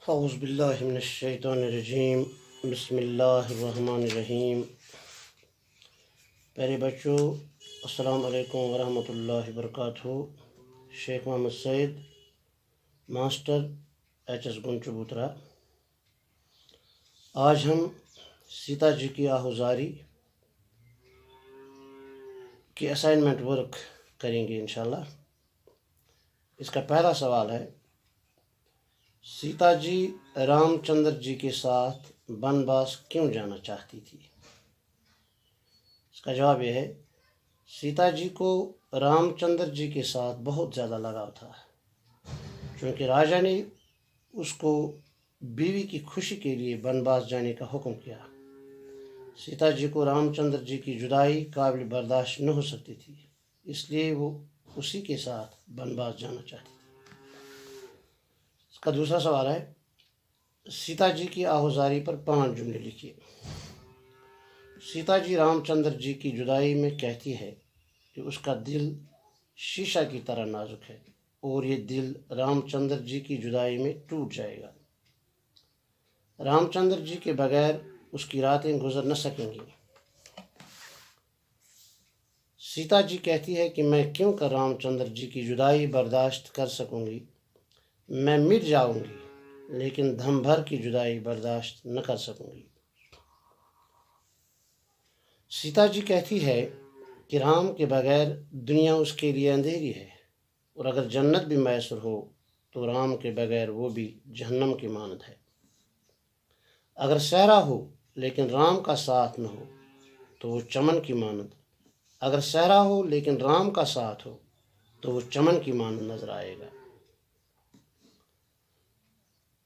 اعوذ باللہ من الشیطان الرجیم، بسم اللہ الرحمن الرحیم۔ پیارے بچوں، السلام علیکم ورحمۃ اللہ وبرکاتہ۔ شیخ محمد سعید، ماسٹر ایچ ایس گن چبوترا۔ آج ہم سیتا جی کی آہوزاری کی اسائنمنٹ ورک کریں گے انشاءاللہ۔ اس کا پہلا سوال ہے، سیتا جی رام چندر جی کے ساتھ بنواس کیوں جانا چاہتی تھی؟ اس کا جواب یہ ہے، سیتا جی کو رام چندر جی کے ساتھ بہت زیادہ لگاؤ تھا، چونکہ راجا نے اس کو بیوی کی خوشی کے لیے بنواس جانے کا حکم کیا۔ سیتا جی کو رام چندر جی کی جدائی قابل برداشت نہ ہو سکتی تھی، اس لیے وہ اسی کے ساتھ بنواس جانا چاہتی تھی۔ اس کا دوسرا سوال ہے، سیتا جی کی آہوزاری پر 5 جملے لکھیے۔ سیتا جی رام چندر جی کی جدائی میں کہتی ہے کہ اس کا دل شیشہ کی طرح نازک ہے اور یہ دل رام چندر جی کی جدائی میں ٹوٹ جائے گا۔ رام چندر جی کے بغیر اس کی راتیں گزر نہ سکیں گی۔ سیتا جی کہتی ہے کہ میں کیوں کر رام چندر جی کی جدائی برداشت کر سکوں گی، میں مٹ جاؤں گی لیکن دم بھر کی جدائی برداشت نہ کر سکوں گی۔ سیتا جی کہتی ہے کہ رام کے بغیر دنیا اس کے لیے اندھیری ہے، اور اگر جنت بھی میسر ہو تو رام کے بغیر وہ بھی جہنم کی مانند ہے۔ اگر صحرا ہو لیکن رام کا ساتھ نہ ہو تو وہ چمن کی مانند، اگر صحرا ہو لیکن رام کا ساتھ ہو تو وہ چمن کی مانند نظر آئے گا۔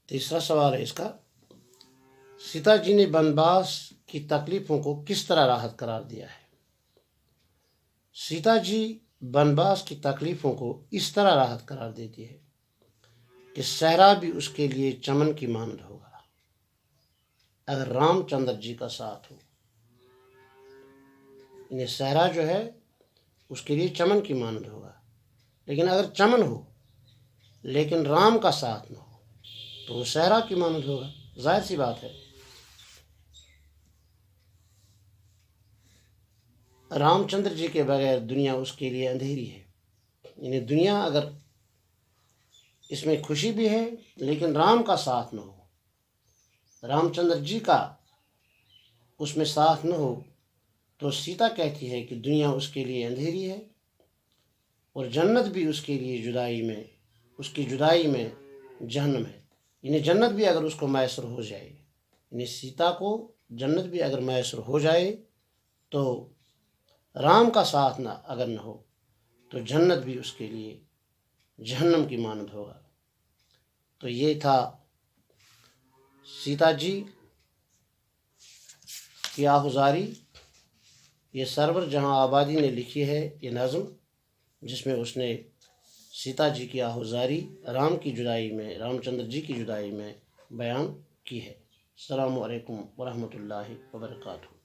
تیسرا سوال ہے اس کا، سیتا جی نے بنواس کی تکلیفوں کو کس طرح راحت قرار دیا ہے؟ سیتا جی بنواس کی تکلیفوں کو اس طرح راحت قرار دیتی ہے کہ صحرا بھی اس کے لیے چمن کی مانند ہوگا اگر رام چندر جی کا ساتھ ہو۔ یعنی صحرا جو ہے اس کے لیے چمن کی مانند ہوگا، لیکن اگر چمن ہو لیکن رام کا ساتھ نہ ہو تو وہ صحرا کی مانند ہوگا۔ ظاہر سی بات ہے، رام چندر جی کے بغیر دنیا اس کے لیے اندھیری ہے۔ یعنی دنیا اگر اس میں خوشی بھی ہے لیکن رام کا ساتھ نہ ہو، رام چندر جی کا اس میں ساتھ نہ ہو، تو سیتا کہتی ہے کہ دنیا اس کے لیے اندھیری ہے اور جنت بھی اس کے لیے اس کی جدائی میں جہنم ہے۔ یعنی جنت بھی اگر اس کو میسر ہو جائے، یعنی سیتا کو جنت بھی اگر میسر ہو جائے تو رام کا ساتھ اگر نہ ہو تو جنت بھی اس کے لیے جہنم کی مانند ہوگا۔ تو یہ تھا سیتا جی کی آہوزاری۔ یہ سرور جہاں آبادی نے لکھی ہے یہ نظم، جس میں اس نے سیتا جی کی آہوزاری رام چندر جی کی جدائی میں بیان کی ہے۔ السلام علیکم ورحمۃ اللہ وبرکاتہ۔